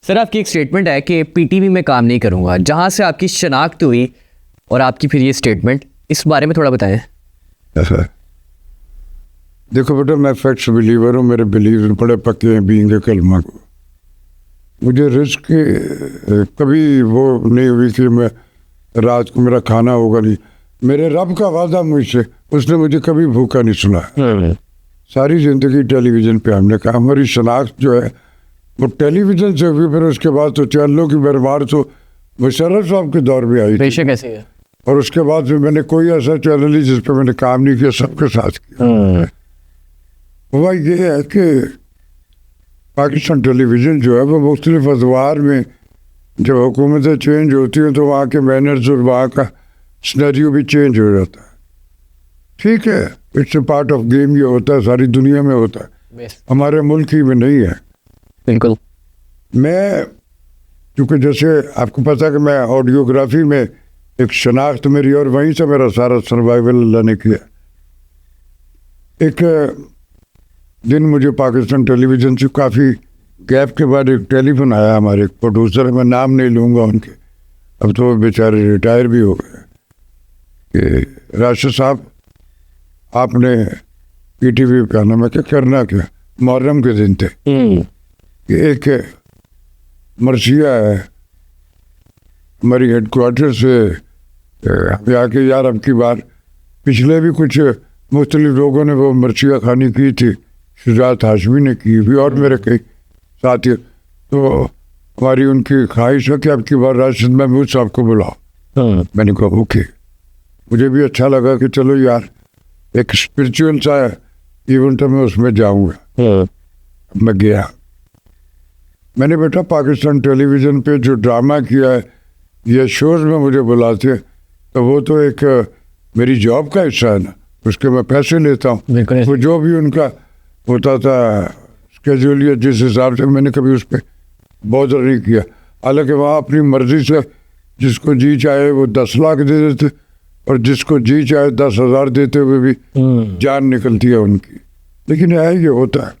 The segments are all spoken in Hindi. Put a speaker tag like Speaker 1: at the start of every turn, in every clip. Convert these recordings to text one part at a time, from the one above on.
Speaker 1: सर आपकी एक स्टेटमेंट है कि पीटीवी में काम नहीं करूंगा, जहां से आपकी शनाख्त हुई और आपकी फिर ये स्टेटमेंट, इस बारे में थोड़ा बताएं।
Speaker 2: देखो बेटा, मैं फैक्ट्स बिलीवर हूँ, मेरे बिलीव बड़े पक्के हैं बीइंग ए कलमा को। मुझे रिस्क कभी वो नहीं हुई कि मैं रात को मेरा खाना होगा नहीं। मेरे रब का वादा मुझसे, उसने मुझे कभी भूखा नहीं सुना। सारी ज़िंदगी टेलीविज़न पे हमने कहा, हमारी शनाख्त जो है वो टेलीविज़न से हुई। फिर उसके बाद तो चैनलों की भरमार तो मुशर्रफ साहब के दौर में आई थी।
Speaker 1: बेशक ऐसे है।
Speaker 2: और उसके बाद फिर मैंने कोई ऐसा चैनल नहीं जिस पर मैंने काम नहीं किया, सबके साथ किया। हुआ ये है कि पाकिस्तान टेलीविज़न जो है वो मुख्तलिफ अदवार में जब हुकूमतें चेंज होती हैं तो वहाँ के मैनर्स और वहाँ का सिनेरियो भी चेंज हो जाता है। ठीक है, it's a part of game, ये होता है, सारी दुनिया में होता है, हमारे मुल्क ही में नहीं है।
Speaker 1: बिल्कुल।
Speaker 2: मैं क्योंकि जैसे आपको पता है कि मैं ऑडियोग्राफी में एक शनाख्त मेरी, और वहीं से मेरा सारा सर्वाइवल अल्लाह ने किया। एक दिन मुझे पाकिस्तान टेलीविज़न से काफ़ी गैप के बाद एक टेलीफोन आया, हमारे एक प्रोड्यूसर, मैं नाम नहीं लूँगा उनके, अब तो बेचारे रिटायर भी हो गए, कि राशिद साहब आपने पीटीवी पे आना। मैं क्या करना, क्या मुहर्रम के दिन थे कि एक मर्सिया है हमारी हेडक्वार्टर से आके, यार अब की बार पिछले भी कुछ मुख्तलिफ लोगों ने वो मर्सिया खानी की थी, शुजात हाशमी ने की भी और मेरे कई साथी, तो हमारी उनकी ख्वाहिश है कि अब की बार राशिद महमूद साहब को बुलाओ। मैंने कहा ओके। मुझे भी अच्छा लगा कि चलो यार एक स्पिरिचुअल सा इवेंट है, मैं उसमें जाऊँगा। मैं गया। मैंने बेटा पाकिस्तान टेलीविज़न पे जो ड्रामा किया है, ये शोज़ में मुझे बुलाते हैं तो वो तो एक मेरी जॉब का हिस्सा है ना, उसके मैं पैसे लेता हूँ। वो जो भी उनका होता था स्केड्यूल या जिस हिसाब से, मैंने कभी उस पर बॉदर नहीं किया। हालांकि वहाँ अपनी मर्ज़ी से जिसको जी चाहे वो 10 लाख दे देते और जिसको जी चाहे 10,000 देते हुए भी जान निकलती है उनकी। लेकिन ये होता है।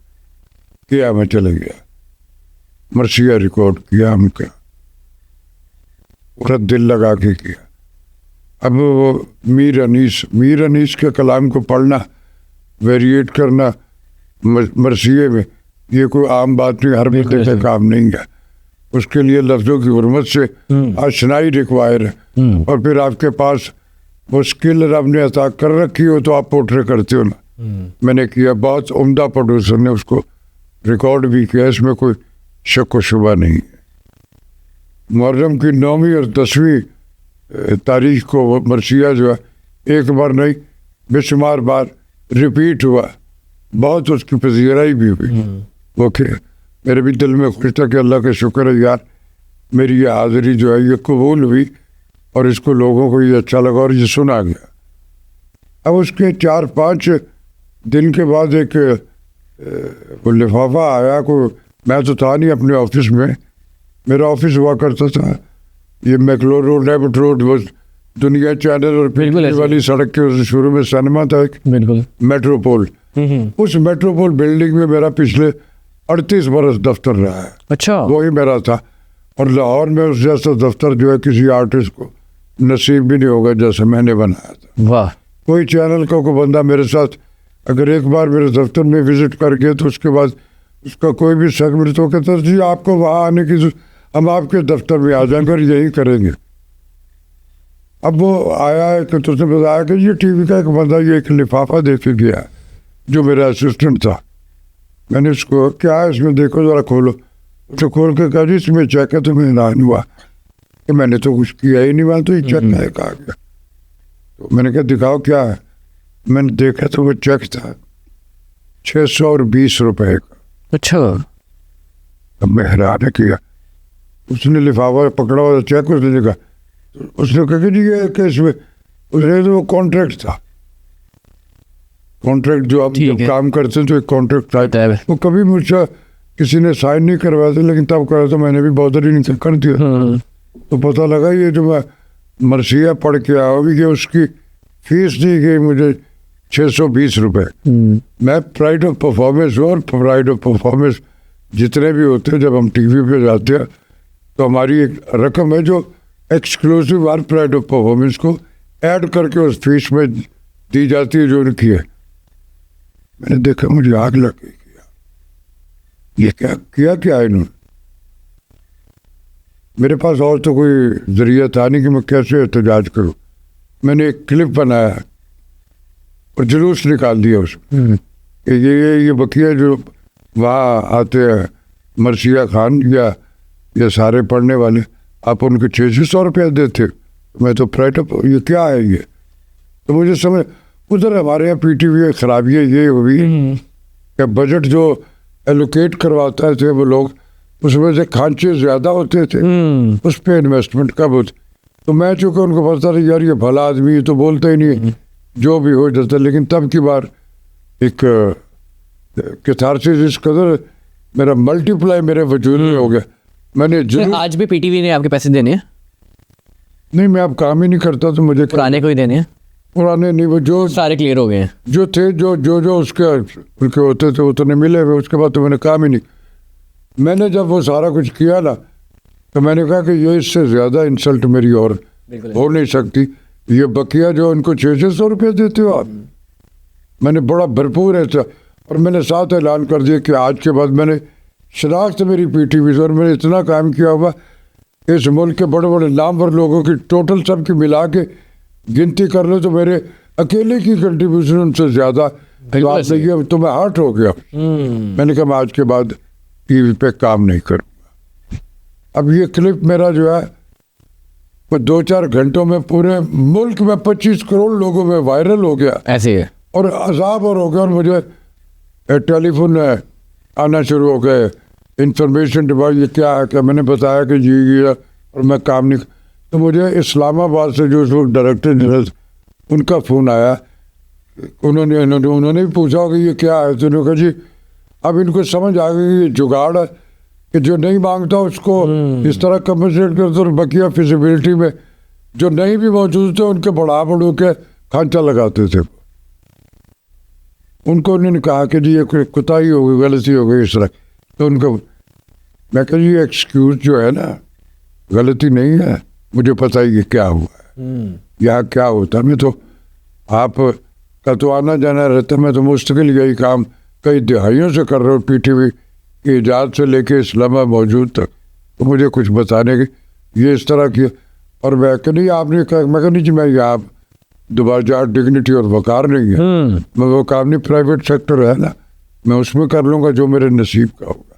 Speaker 2: किया, मैं चले गया, मर्सिया रिकॉर्ड किया, हमका पूरा दिल लगा के किया। अब वो मीर अनीस के कलाम को पढ़ना, वेरिएट करना मर्सिये में, ये कोई आम बात नहीं, हर बंदे का काम नहीं है। उसके लिए लफ्ज़ों की हुर्मत से आशनाई रिक्वायर है, और फिर आपके पास वो स्किल रब ने अता कर रखी हो तो आप पोर्ट्रे करते हो ना। मैंने किया, बहुत उम्दा प्रोड्यूसर ने उसको रिकॉर्ड भी किया, इसमें कोई शक व शुबा नहीं है। मुहर्रम की 9वीं और 10वीं तारीख को वो मर्सिया जो है एक बार नहीं बेशुमार बार रिपीट हुआ, बहुत उसकी पजीराई भी हुई। ओके, मेरे भी दिल में खुश था कि अल्लाह का शुक्र है यार, मेरी ये हाज़िरी जो है ये कबूल हुई और इसको लोगों को ये अच्छा लगा और ये सुना गया। अब उसके 4-5 दिन के बाद एक वो लिफाफा आया, को मैं तो था नहीं अपने ऑफिस में, मेरा ऑफिस हुआ करता था ये मैकलोर रोड, एबट रोड, वो दुनिया चैनल और फिर वाली सड़क के शुरू में सिनेमा था एक, मेट्रोपोल। उस मेट्रोपोल बिल्डिंग में मेरा पिछले 38 बरस दफ्तर रहा है।
Speaker 1: अच्छा,
Speaker 2: वही मेरा था। और लाहौर में उस जैसा दफ्तर जो है किसी आर्टिस्ट को नसीब भी नहीं होगा जैसे मैंने बनाया था।
Speaker 1: वाह।
Speaker 2: कोई चैनल का कोई बंदा मेरे साथ अगर एक बार मेरे दफ्तर में विजिट कर गया तो उसके बाद उसका कोई भी शक मिले तो कहता है जी आपको वहाँ आने की, हम आपके दफ्तर में आ जाएंगे और यही करेंगे। अब वो आया है कि तुझे बताया कि ये टीवी का एक बंदा ये एक लिफाफा दे के गया जो मेरा असिस्टेंट था। मैंने उसको, क्या है इसमें, देखो ज़रा खोलो। तो खोल के कहा जी इसमें चेक है। तो मैं हैरान हुआ कि मैंने तो कुछ किया ही नहीं, वहाँ तो ये चेक है, कहा गया। तो मैंने कहा दिखाओ क्या है। मैंने देखा तो वो चेक था 620 रुपये का।
Speaker 1: अच्छा।
Speaker 2: अब मैं हैरान किया। उसने लिफाफा पकड़ा हुआ चेक, उसने देखा, उसने कहा कि जी ये केस में, उसने तो वो कॉन्ट्रैक्ट था, कॉन्ट्रैक्ट जो आप जब काम करते हैं तो एक कॉन्ट्रैक्ट था, वो कभी मुझसे किसी ने साइन नहीं करवाया था, लेकिन तब करा तो मैंने भी बॉदर ही नहीं कर दिया। तो पता लगा ये जो मैं मर्सिया पढ़ के आया अभी, कि उसकी फीस दी गई मुझे 620 रुपये। मैं प्राइड ऑफ परफॉर्मेंस हूँ और प्राइड ऑफ परफॉर्मेंस जितने भी होते हैं, जब हम टीवी पे जाते हैं तो हमारी एक रकम है जो एक्सक्लूसिव और प्राइड ऑफ परफॉर्मेंस को ऐड करके उस फीस में दी जाती है जो उनकी है। मैंने देखा, मुझे आग लग गई, ये क्या किया क्या इन्होंने। मेरे पास और तो कोई जरिया था नहीं कि मैं कैसे एहतजाज करूं। मैंने एक क्लिप बनाया और जुलूस निकाल दिया उसमें कि ये बकिया जो वहाँ आते हैं, मरसिया खान या ये सारे पढ़ने वाले, आप उनके 600 रुपया देते। मैं तो प्राइड ऑफ, ये क्या है ये। तो मुझे समझ, उधर हमारे यहाँ पीटीवी खराबियाँ ये हुई कि बजट जो एलोकेट करवाता थे वो लोग, उसमें से खांचे ज़्यादा होते थे, उस पर इन्वेस्टमेंट कब होती। तो मैं चूँकि उनको पता था यार ये भला आदमी, ये तो बोलता ही नहीं, जो भी हो जाता। लेकिन तब की बार एक कैथारसिस इस कदर मेरा मल्टीप्लाई मेरे वजूद में हो गया। मैंने
Speaker 1: तो आज भी पीटीवी ने आपके पैसे देने हैं?
Speaker 2: नहीं, मैं अब काम ही नहीं करता तो मुझे
Speaker 1: पुराने को ही देने हैं?
Speaker 2: पुराने नहीं, वो जो
Speaker 1: सारे क्लियर हो गए हैं
Speaker 2: जो थे, जो उसके होते थे उतने मिले हुए। उसके बाद तो मैंने काम ही नहीं। मैंने जब वो सारा कुछ किया ना, तो मैंने कहा कि ये इससे ज़्यादा इंसल्ट मेरी और हो नहीं सकती। ये बकिया जो उनको 600 रुपये देते हो आप। मैंने बड़ा भरपूर ऐसा, और मैंने साथ ऐलान कर दिया कि आज के बाद मैंने शनाख्त मेरी पीटीवी से, और मैंने इतना काम किया हुआ इस मुल्क के बड़े बड़े नामवर लोगों की टोटल सब की मिला के गिनती कर लो तो मेरे अकेले की कंट्रीब्यूशन उनसे ज़्यादा। तो आपने ये, तो मैं हार्ट हो गया। मैंने कहा मैं आज के बाद टीवी पे काम नहीं करूँगा। अब ये क्लिप मेरा जो है वो 2-4 घंटों में पूरे मुल्क में 25 करोड़ लोगों में वायरल हो गया।
Speaker 1: ऐसे है
Speaker 2: और अजाब और हो गया। और मुझे टेलीफोन आना शुरू हो गए, इंफॉर्मेशन डिवाइस, ये क्या है, क्या मैंने बताया कि जी ये, और मैं काम नहीं। तो मुझे इस्लामाबाद से जो उस वक्त डायरेक्टर जनरल, उनका फ़ोन आया। उन्होंने भी पूछा कि ये क्या है। तो उन्होंने कहा जी अब इनको समझ आ गई ये जुगाड़ है कि जो नहीं मांगता उसको इस तरह कंपनसेट करते, और बकिया फिजिबिलिटी में जो नहीं भी मौजूद थे उनके बढ़ा के खांचा लगाते थे। उनको उन्होंने कहा कि जी ये कोई कुताही हो गई, गलती हो गई इस तरह। तो उनको मैं कहा जी एक्सक्यूज़ जो है ना, गलती नहीं है, मुझे पता ही क्या हुआ है, यहाँ क्या होता है। मैं तो आप का तो आना जाना रहता, मैं तो मुस्तकिल यही काम कई दिहाइयों से कर रहा हूँ, पीटीवी की ईजाद से लेके इस लम्हा मौजूद तक। तो मुझे कुछ बताने की ये इस तरह की। और मैं कहा नहीं आपने कहा, मैं कहा नहीं जी मैं यहाँ दोबारा जा, डिग्निटी और वकार नहीं है, मैं वो काम नहीं, प्राइवेट सेक्टर है ना, मैं उसमें कर लूँगा जो मेरे नसीब का होगा।